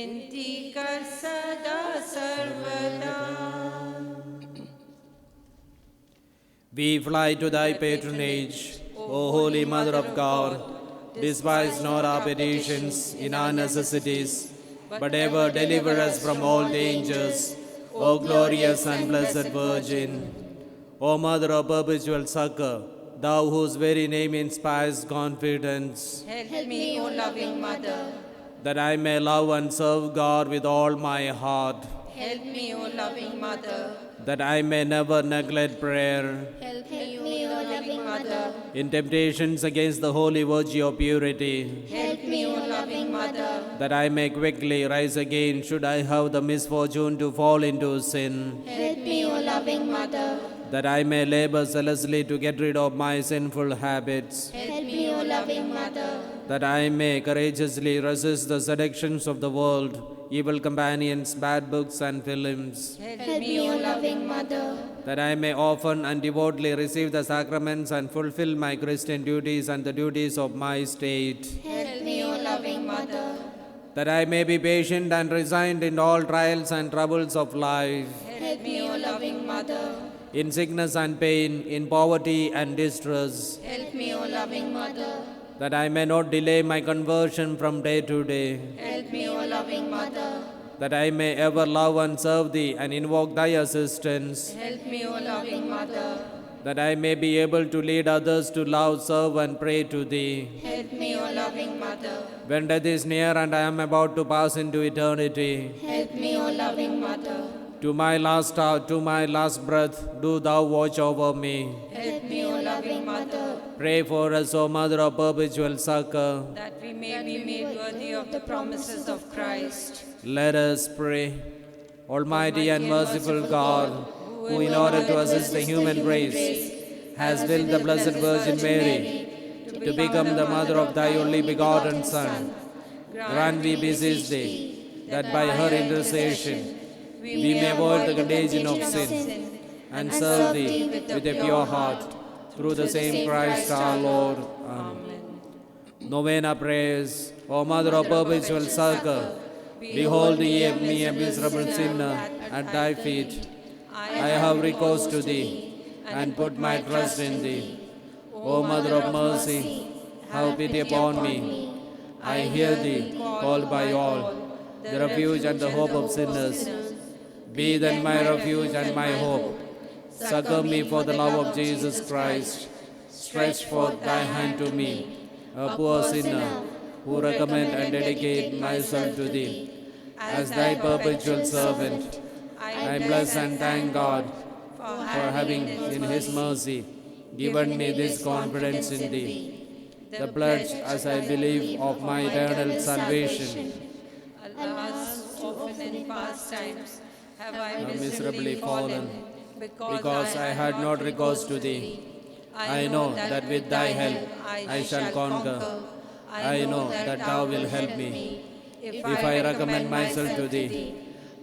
विनती कर सदा सर्वदा। We fly to thy patronage, O Holy Mother of God. Despise not our petitions in our necessities, but ever deliver us from all dangers, O glorious and blessed Virgin. O Mother of perpetual succor, thou whose very name inspires confidence, Help me, O loving Mother. that I may love and serve God with all my heart, Help me, O loving Mother. that I may never neglect prayer. Help me, O loving Mother. In temptations against the holy virtue of purity, Help me, O loving Mother. that I may quickly rise again should I have the misfortune to fall into sin, Help me, O loving Mother. that I may labor zealously to get rid of my sinful habits, Help me, O loving Mother. that I may courageously resist the seductions of the world, evil companions, bad books and films, Help me, O loving Mother. that I may often and devotedly receive the sacraments and fulfill my Christian duties and the duties of my state, Help me, O loving Mother. that I may be patient and resigned in all trials and troubles of life, Help me, O loving Mother. in sickness and pain, in poverty and distress, Help me, O loving Mother. that I may not delay my conversion from day to day, Help me, O loving Mother. that I may ever love and serve Thee and invoke Thy assistance, Help me, O loving Mother. that I may be able to lead others to love, serve and pray to Thee. Help me, O loving Mother. When death is near and I am about to pass into eternity, Help me, O loving Mother. to my last hour, to my last breath, do Thou watch over me. Help me, O loving Mother. Pray for us, O Mother of perpetual succor. That we may be made worthy of the promises of Christ. Let us pray. Almighty and merciful God, who in order to assist the human race has willed the Blessed Virgin Mary to become the mother of Thy only begotten Son, grant, we beseech Thee, that by her intercession we may avoid the contagion of sin and serve Thee with a pure heart, through the same Christ our Lord. Amen. Novena prayers. O Mother of perpetual succor, behold me a miserable sinner at Thy feet. I have recourse to Thee and put my trust in Thee. O Mother of mercy, have pity upon me. I hear Thee called by all, the refuge and the hope of sinners. Be then my refuge and my hope. Succor me for the love of Jesus Christ. Stretch forth Thy hand to me, a poor sinner, who recommend and dedicate myself to Thee. As Thy perpetual servant, I bless and thank God for having in His mercy given me this confidence in Thee, the pledge, as I believe, of my eternal salvation. Alas, often in past times have I Miserably fallen, because I had not recourse to Thee. I know that with Thy help I shall conquer. I know that Thou wilt help me, if I recommend myself to Thee.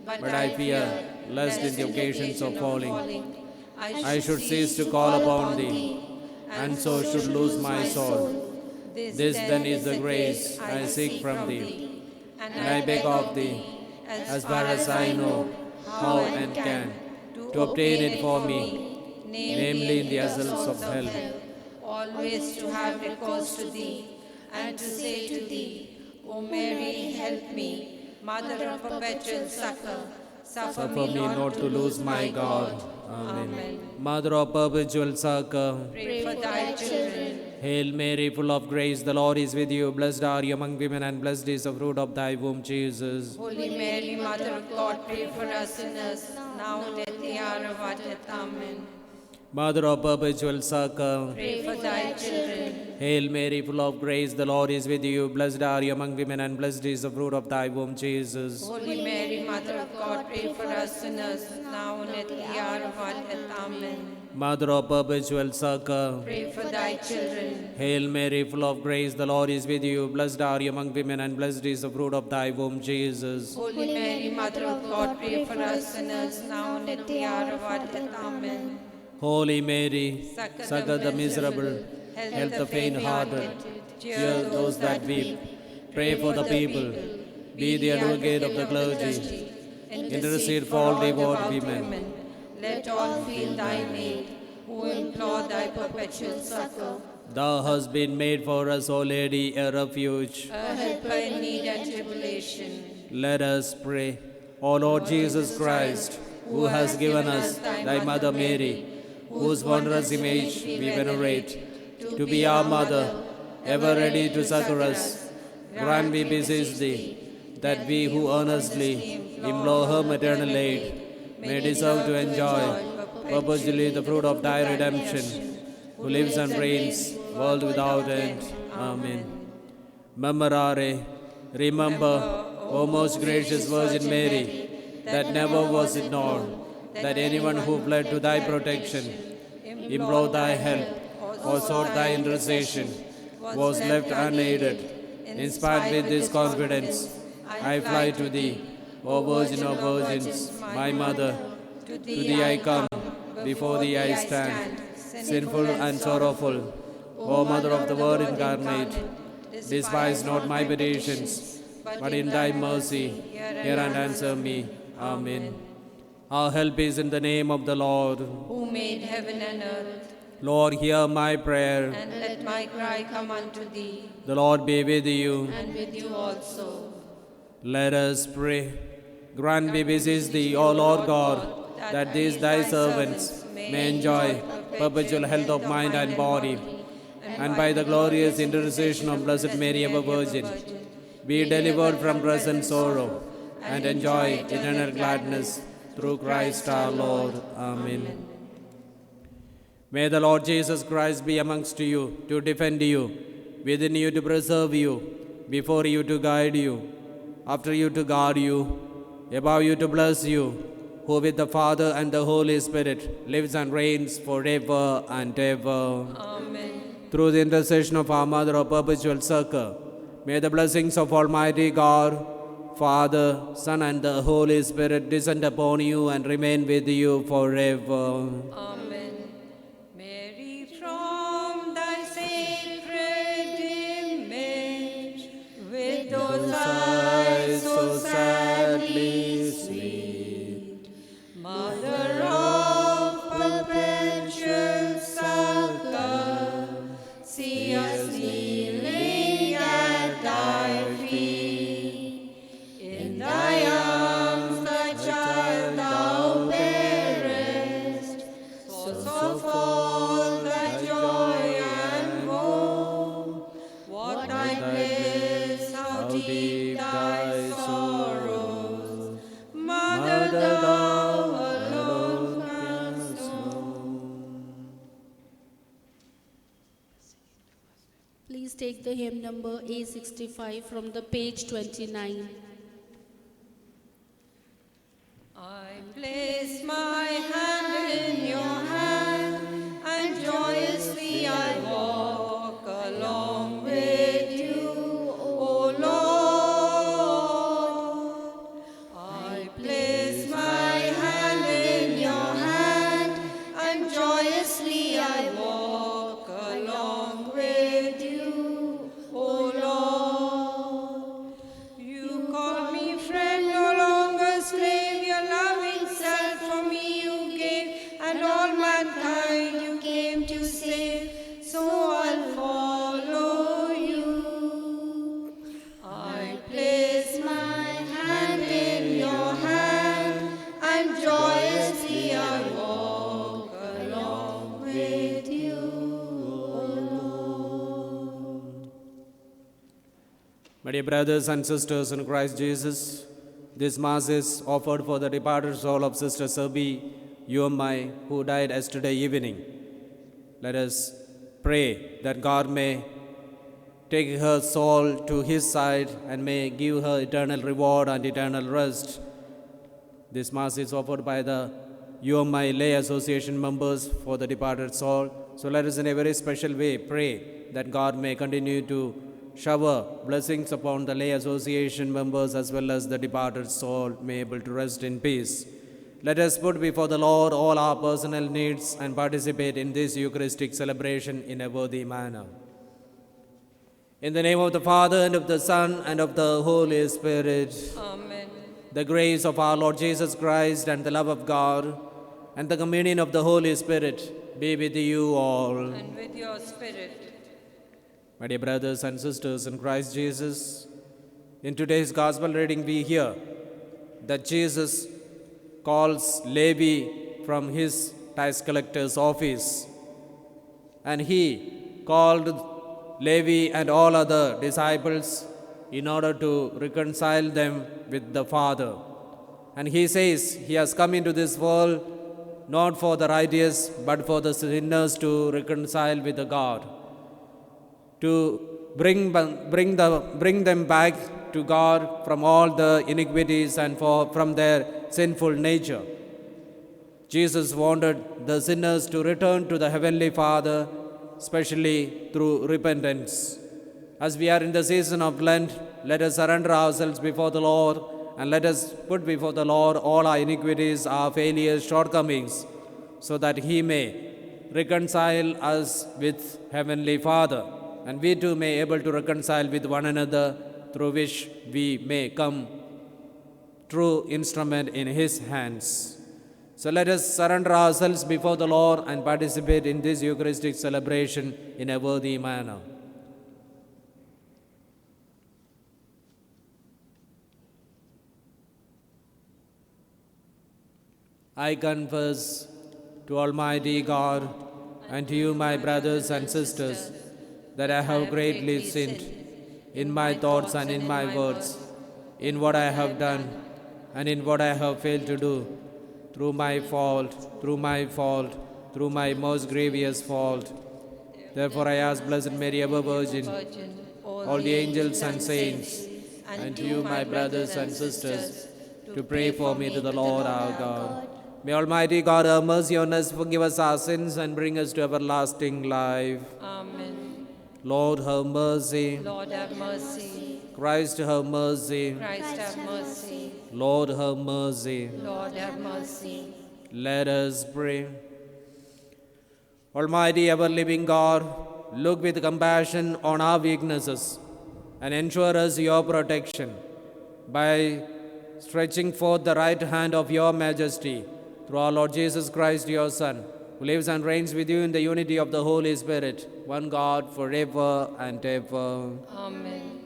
But I fear, lest in the occasions of falling, I should cease to call upon Thee, and so should lose my soul. This then is the grace I seek from Thee, and I beg of Thee, as far as I know how and can, to obtain it for me, namely in the assaults of hell. Always to have recourse to Thee, and to say to Thee, O Mary, help me, Mother of perpetual succor, suffer me not to lose my God. Amen. Mother of perpetual succor, Pray for Thy children. Hail Mary, full of grace, the Lord is with you. Blessed are you among women, and blessed is the fruit of Thy womb, Jesus. Holy Mary, Mother of God, pray for us sinners, now and at the hour of our death. Amen. Mother of perpetual succor, Pray for Thy children. Hail Mary, full of grace, the Lord is with you. Blessed are you among women, and blessed is the fruit of Thy womb, Jesus. Holy Mary, Mother of God, pray for us sinners, now and at the hour of our death. Amen. Mother of perpetual succor, Pray for Thy children. Hail Mary, full of grace, the Lord is with you. Blessed are you among women, and blessed is the fruit of Thy womb, Jesus. Holy Mary, Mother of God, pray for us sinners, now and at the hour of our death. Amen. Holy Mary, succor the miserable, help the faint-hearted, cheer those that weep, pray for the people, be the advocate of the clergy, intercede for all devout women. Let all feel thy need, who implore thy perpetual succor. Thou hast been made for us, O Lady, a refuge. A helper in need and tribulation. Let us pray. O Lord Jesus Christ, who has given us thy Mother Mary, whose wondrous image we venerate, to be our mother, ever ready to succor us, grant, we beseech thee, that we who earnestly implore her maternal aid may deserve to enjoy perpetually the fruit of thy redemption, who lives and reigns, world without end. Amen. Memorare, remember, O most gracious Virgin Mary, that never was it known that anyone who fled to thy protection, implored thy help, or sought thy intercession, was left unaided. Inspired with this confidence, I fly to thee, O Virgin of Virgins, my Mother. To thee I come, before thee I stand, sinful and sorrowful. O Mother of the Word incarnate, despise not my petitions, but in thy mercy hear and answer me. Amen. Our help is in the name of the Lord, who made heaven and earth. Lord, hear my prayer. And let my cry come unto thee. The Lord be with you. And with you also. Let us pray. Grant, we beseech thee, O Lord God, that these thy servants may enjoy perpetual health of mind and body, and by the glorious intercession of Blessed Mary, ever Virgin, be delivered from present sorrow and enjoy eternal gladness through Christ our Lord. Amen. May the Lord Jesus Christ be amongst you to defend you, within you to preserve you, before you to guide you, after you to guard you, above you to bless you, who with the Father and the Holy Spirit lives and reigns forever and ever. Amen. Through the intercession of our Mother of Perpetual Succor, may the blessings of Almighty God, Father, Son, and the Holy Spirit descend upon you and remain with you forever. Amen. Mary, from thy sacred image, with those eyes so sadly sweet, Mother of perpetual succor, see us kneeling at thy feet. In thy arms thy child thou bearest, source of all thy joy and woe. What thy bliss, how deep thy sorrows, Mother, thou alone canst know. Please take the hymn number A65 from the page 29. I place my hand in your hand, and joyously I walk along with you, O Lord. I place my hand in your hand, and joyously I walk along with you, O Lord. You call me friend, no longer slave, your loving self for me you gave, and all mankind you came to save, so I'll follow you. I place my hand in your hand, and joyously I walk along with you, O Lord. My dear brothers and sisters in Christ Jesus, this Mass is offered for the departed soul of Sister Serbi Yomai, who died yesterday evening. Let us pray that God may take her soul to His side and may give her eternal reward and eternal rest. This Mass is offered by the Yomai Lay Association members for the departed soul. So let us in a very special way pray that God may continue to shower blessings upon the Lay Association members as well as the departed soul may able to rest in peace. Let us put before the Lord all our personal needs and participate in this Eucharistic celebration in a worthy manner. In the name of the Father, and of the Son, and of the Holy Spirit. Amen. The grace of our Lord Jesus Christ, and the love of God, and the communion of the Holy Spirit be with you all. And with your spirit. My dear brothers and sisters in Christ Jesus, in today's Gospel reading we hear that Jesus calls Levi from his tax collector's office, and he called Levi and all other disciples in order to reconcile them with the Father. And he says he has come into this world not for the righteous but for the sinners to reconcile with the God, to bring them back to God from all the iniquities and from their sinful nature. Jesus wanted the sinners to return to the Heavenly Father, especially through repentance. As we are in the season of Lent, let us surrender ourselves before the Lord and let us put before the Lord all our iniquities, our failures, shortcomings, so that He may reconcile us with Heavenly Father, and we too may able to reconcile with one another, through which we may come true instrument in His hands. So let us surrender ourselves before the Lord and participate in this Eucharistic celebration in a worthy manner. I confess to Almighty God and to you, my brothers and sisters, that I have greatly sinned in my thoughts and in my words, in what I have done and in what I have failed to do, through my fault, through my most grievous fault. Therefore I ask Blessed Mary, ever Virgin, all the angels and saints, and to you, my brothers and sisters, to pray for me to the Lord our God. May Almighty God have mercy on us, forgive us our sins, and bring us to everlasting life. Amen. Lord, have mercy. Lord, have mercy. Christ, have mercy. Christ, have mercy. Lord, have mercy. Lord, have mercy. Let us pray. Almighty, ever-living God, look with compassion on our weaknesses and ensure us your protection by stretching forth the right hand of your majesty through our Lord Jesus Christ, your Son, who lives and reigns with you in the unity of the Holy Spirit, one God, forever and ever. Amen.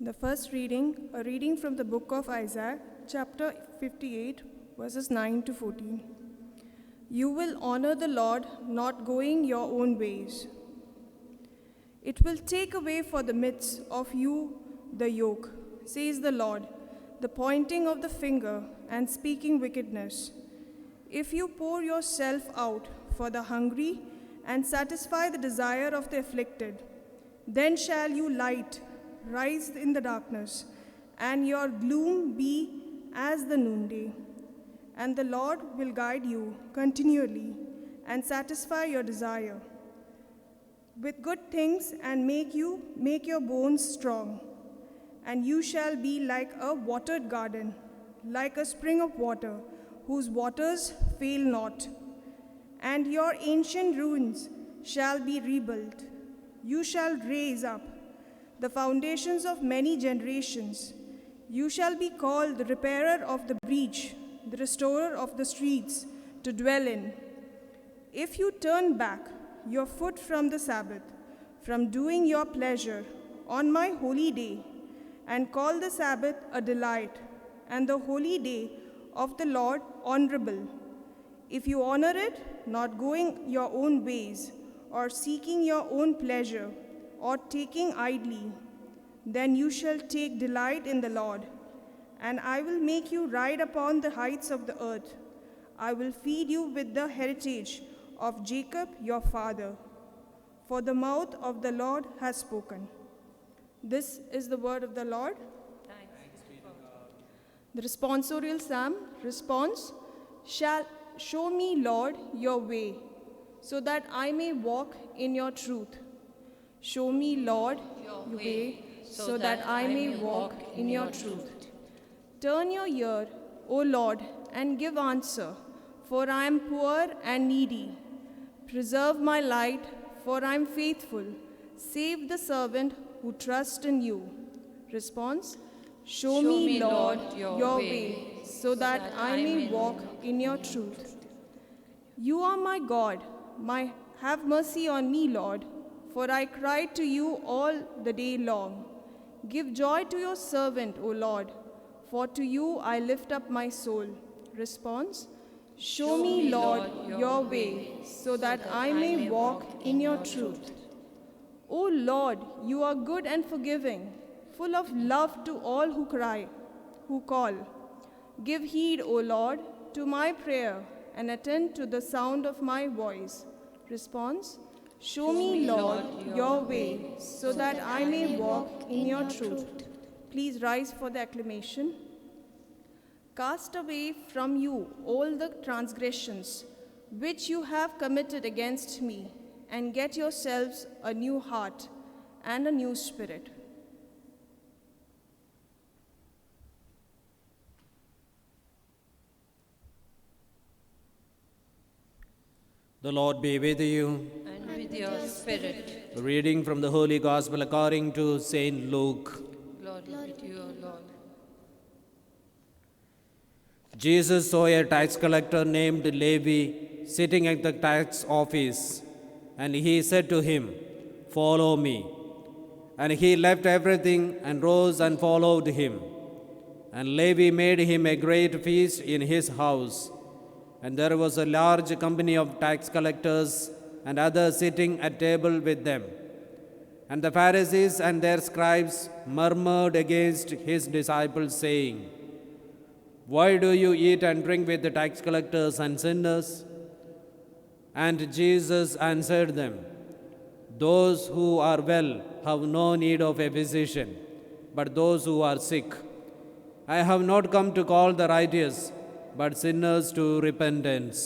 The first reading, a reading from the book of Isaiah, chapter 58, verses 9 to 14. You will honor the Lord, not going your own ways. It will take away for the midst of you the yoke, says the Lord, the pointing of the finger and speaking wickedness. If you pour yourself out for the hungry and satisfy the desire of the afflicted, then shall you rise in the darkness, and your gloom be as the noonday. And the Lord will guide you continually and satisfy your desire with good things and make your bones strong. And you shall be like a watered garden, like a spring of water, whose waters fail not. And your ancient ruins shall be rebuilt. You shall raise up the foundations of many generations. You shall be called the repairer of the breach, the restorer of the streets to dwell in. If you turn back your foot from the Sabbath, from doing your pleasure on my holy day, and call the Sabbath a delight, and the holy day of the Lord honorable, if you honor it, not going your own ways, or seeking your own pleasure, or taking idly, then you shall take delight in the Lord, and I will make you ride upon the heights of the earth. I will feed you with the heritage of Jacob your father, for the mouth of the Lord has spoken. This is the word of the Lord. Thanks be to God. The responsorial psalm response, shall show me, Lord, your way, so that I may walk in your truth. Show me, Lord, your way, so that I may walk in your truth. Turn your ear, O Lord, and give answer, for I am poor and needy. Preserve my light, for I am faithful. Save the servant who trusts in you. Response: Show me, Lord, your way, so that I may walk in your truth. You are my God. Have mercy on me, Lord, for I cried to you all the day long. Give joy to your servant, O Lord, for to you I lift up my soul. Response: Show me, Lord, your way, so that I may walk in your truth. O Lord, you are good and forgiving, full of love to all who call. Give heed, O Lord, to my prayer, and attend to the sound of my voice. Response: Show me, Lord, your way, so that I may walk in your truth. Please rise for the acclamation. Cast away from you all the transgressions which you have committed against me, and get yourselves a new heart and a new spirit. The Lord be with you. And with your spirit. A reading from the Holy Gospel according to Saint Luke. Glory be to you, O Lord. Jesus saw a tax collector named Levi sitting at the tax office, and he said to him, "Follow me." And he left everything and rose and followed him. And Levi made him a great feast in his house. And there was a large company of tax collectors and others sitting at table with them. And the Pharisees and their scribes murmured against his disciples, saying, "Why do you eat and drink with the tax collectors and sinners?" And Jesus answered them, "Those who are well have no need of a physician, but those who are sick. I have not come to call the righteous, but sinners to repentance."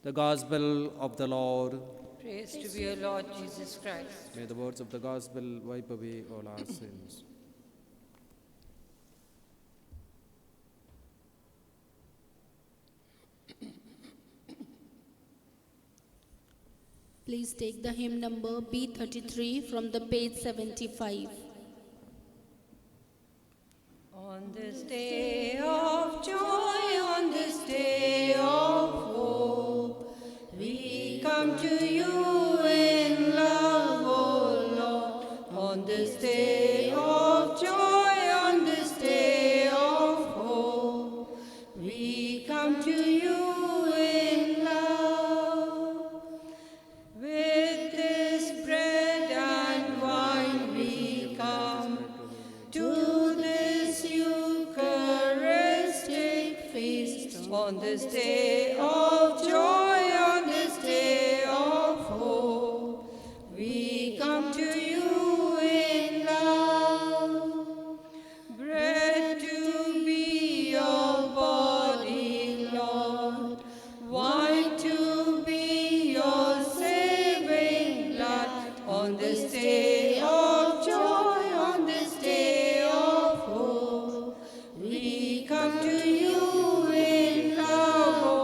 The Gospel of the Lord. Praise to you, Lord Jesus Christ. May the words of the Gospel wipe away all our sins. Please take the hymn number B33 from the page 75. On this day of joy, on this day of hope, we come to you in love, O Lord. On this day of joy, on this day of hope, we come to you in love. With this bread and wine we come to this Eucharistic feast. On this day of joy, on this day of hope, we come to you in love. Bread to be your body, Lord, wine to be your saving blood. On this day of joy, on this day of hope, we come to you in love, O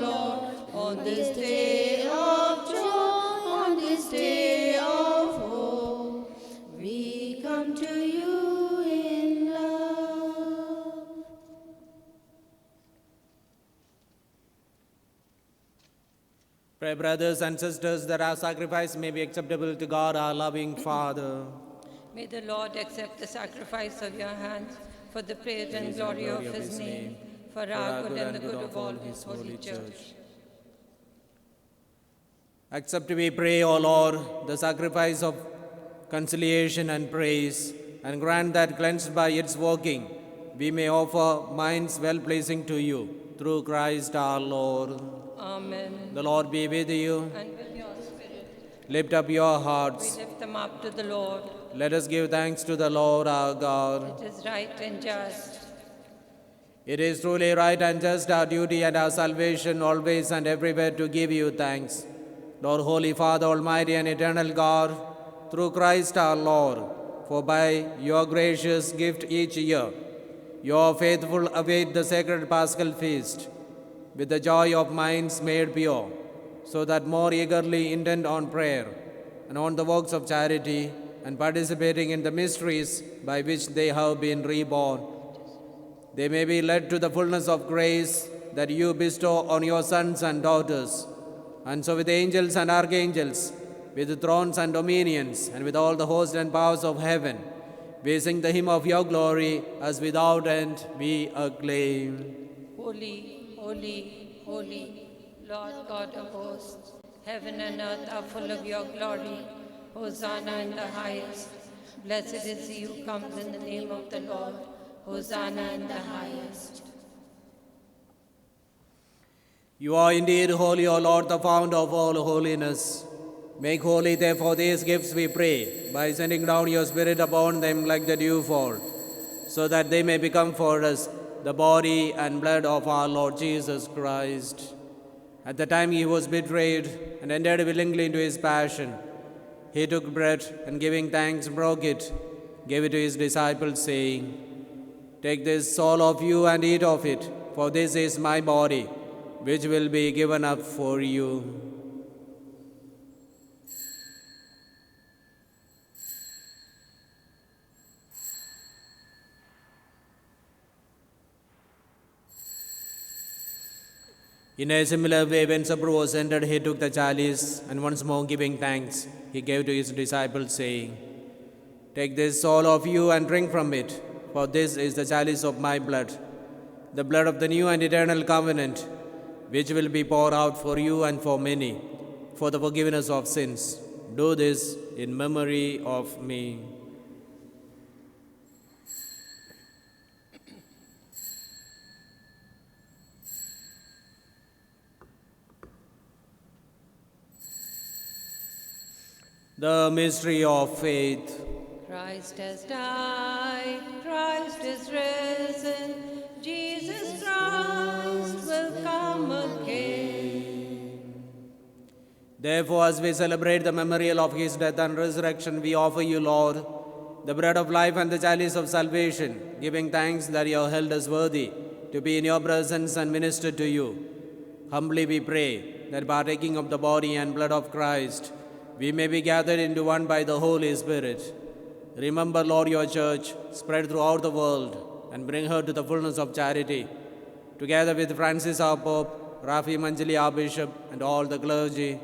Lord. On this day of joy, on this day of hope, we come to you in love. Pray, brothers and sisters, that our sacrifice may be acceptable to God, our loving Father. May the Lord accept the sacrifice of your hands for the praise and glory of his name, for our good and the good of all his holy church. Accept, we pray, O Lord, the sacrifice of conciliation and praise, and grant that, cleansed by its working, we may offer minds well-pleasing to you, through Christ our Lord. Amen. The Lord be with you. And with your spirit, Lift up your we hearts. lift them up to the Lord. Let us give thanks to the Lord our God. It is right and just. It is truly right and just our duty and our salvation always and everywhere to give you thanks. Lord, Holy Father, Almighty and Eternal God, through Christ our Lord, for by your gracious gift each year, your faithful await the sacred Paschal feast with the joy of minds made pure, so that more eagerly intent on prayer and on the works of charity and participating in the mysteries by which they have been reborn, they may be led to the fullness of grace that you bestow on your sons and daughters. And so with angels and archangels, with thrones and dominions, and with all the hosts and powers of heaven, we sing the hymn of your glory as without end we acclaim. Holy, holy, holy, Lord God of hosts, heaven and earth are full of your glory. Hosanna in the highest. Blessed is he who comes in the name of the Lord. Hosanna in the highest. You are indeed holy, O Lord, the fount of all holiness. Make holy, therefore, these gifts, we pray, by sending down your Spirit upon them like the dewfall, so that they may become for us the body and blood of our Lord Jesus Christ. At the time he was betrayed and entered willingly into his passion, he took bread and giving thanks broke it, gave it to his disciples, saying, "Take this, all of you, and eat of it, for this is my body, which will be given up for you." In a similar way, when supper was ended, he took the chalice, and once more giving thanks, he gave to his disciples, saying, "Take this, all of you, and drink from it, for this is the chalice of my blood, the blood of the new and eternal covenant, which will be poured out for you and for many, for the forgiveness of sins. Do this in memory of me." The mystery of faith. Christ has died, Christ is risen, Jesus Christ will come again. Therefore, as we celebrate the memorial of his death and resurrection, we offer you, Lord, the bread of life and the chalice of salvation, giving thanks that you have held us worthy to be in your presence and minister to you. Humbly we pray that partaking of the body and blood of Christ, we may be gathered into one by the Holy Spirit. Remember, Lord, your church spread throughout the world and bring her to the fullness of charity. Together with Francis our Pope, Rafi Manjali our Bishop, and all the clergy,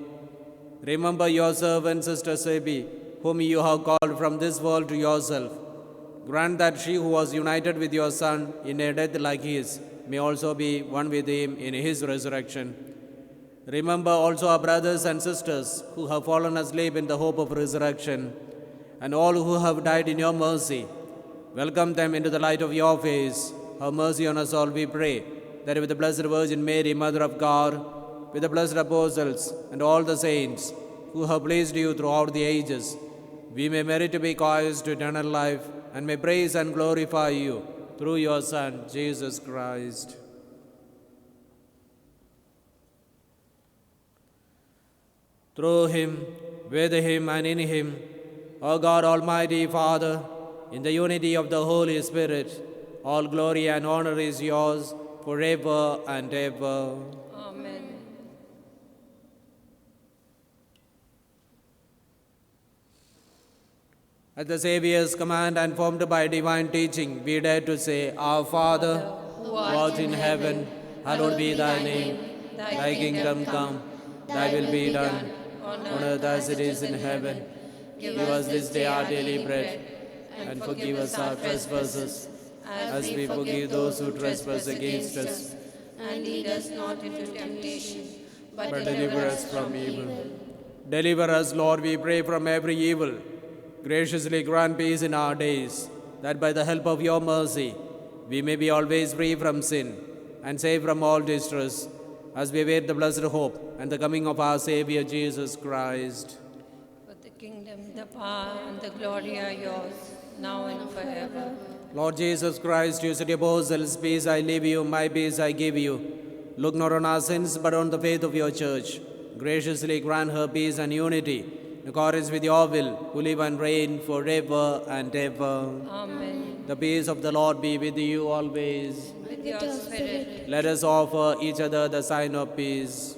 remember your servant, Sister Sebi, whom you have called from this world to yourself. Grant that she who was united with your Son in a death like his may also be one with him in his resurrection. Remember also our brothers and sisters who have fallen asleep in the hope of resurrection, and all who have died in your mercy. Welcome them into the light of your face. Have mercy on us all, we pray, that with the Blessed Virgin Mary, Mother of God, with the blessed apostles and all the saints who have pleased you throughout the ages, we may merit to be called to eternal life and may praise and glorify you through your Son, Jesus Christ. Through him, with him, and in him, O God, Almighty Father, in the unity of the Holy Spirit, all glory and honor is yours forever and ever. Amen. At the Saviour's command and formed by divine teaching, we dare to say, Our Father, who art in heaven, hallowed be thy name. Thy kingdom come, thy will be done, on earth as it is in heaven. Give us this day our daily bread, and forgive us our trespasses, as we forgive those who trespass against us. And lead us not into temptation, but Deliver us from evil. Deliver us, Lord, we pray, from every evil. Graciously grant peace in our days, that by the help of your mercy, we may be always free from sin and safe from all distress, as we await the blessed hope and the coming of our Savior Jesus Christ. For the kingdom, the power, and the glory are yours, now and forever. Lord Jesus Christ, you said, apostles, peace I leave you, my peace I give you. Look not on our sins, but on the faith of your church. Graciously grant her peace and unity, in accordance with your will, who live and reign forever and ever. Amen. The peace of the Lord be with you always. With your spirit. Let us offer each other the sign of peace.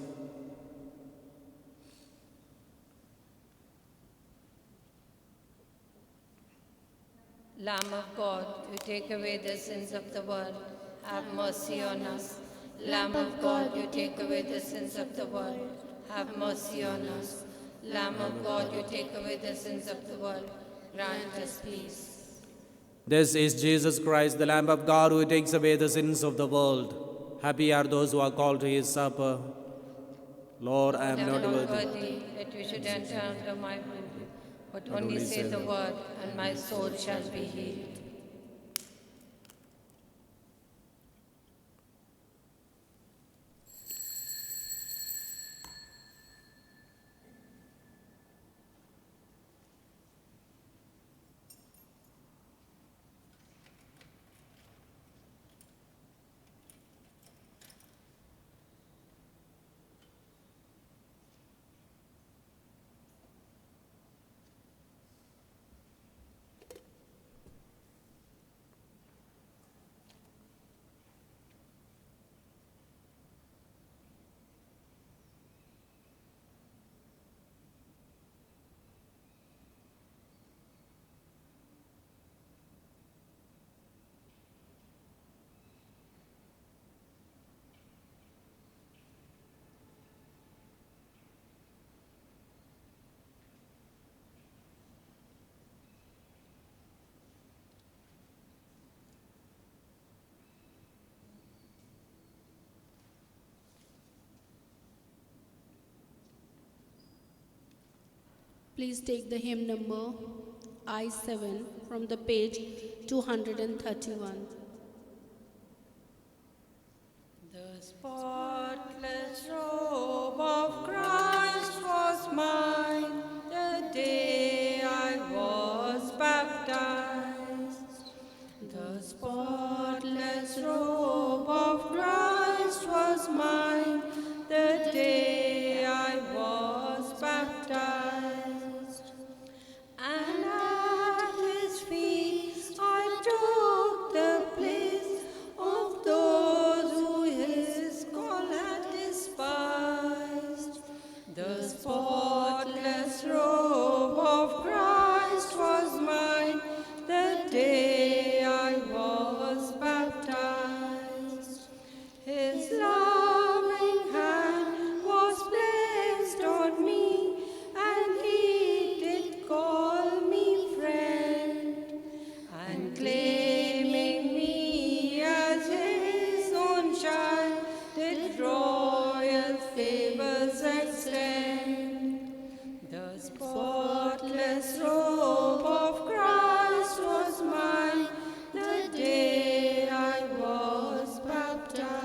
Lamb of God, you take away the sins of the world, have mercy on us. Lamb of God, you take away the sins of the world, have mercy on us. Lamb of God, you take away the sins of the world, grant us peace. This is Jesus Christ, the Lamb of God, who takes away the sins of the world. Happy are those who are called to his supper. Lord, I am not worthy that you should enter under my roof, but only say the word, and my soul shall be healed. Please take the hymn number I-7 from the page 231. The spotless robe of Christ was mine the day I was baptized. The spotless robe of Christ was mine the day I was baptized. And at his feet I took the place of those who his call had despised. The spotless robe of Christ was mine the day I was baptized. His loving hand was placed on me, and he did call me friend, and claiming me as his own child, did royal favors extend. The spotless robe of Christ was mine the day I was baptized.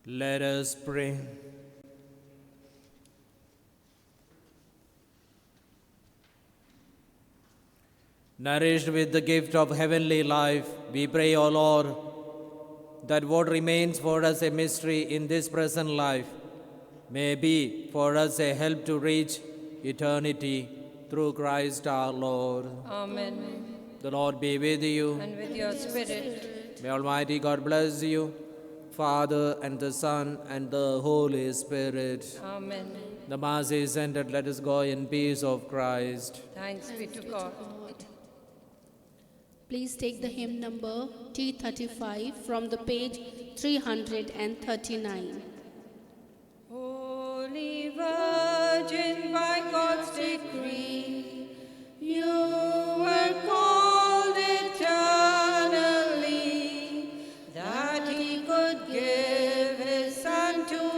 Let us pray. Nourished with the gift of heavenly life, we pray, O Lord, that what remains for us a mystery in this present life may be for us a help to reach eternity through Christ our Lord. Amen. The Lord be with you. And with your spirit. May Almighty God bless you, Father, and the Son, and the Holy Spirit. Amen. The Mass is ended. Let us go in peace of Christ. Thanks be to God. Please take the hymn number T35 from the page 339. Holy Virgin, by God's decree, you were called eternally, that He could give His Son to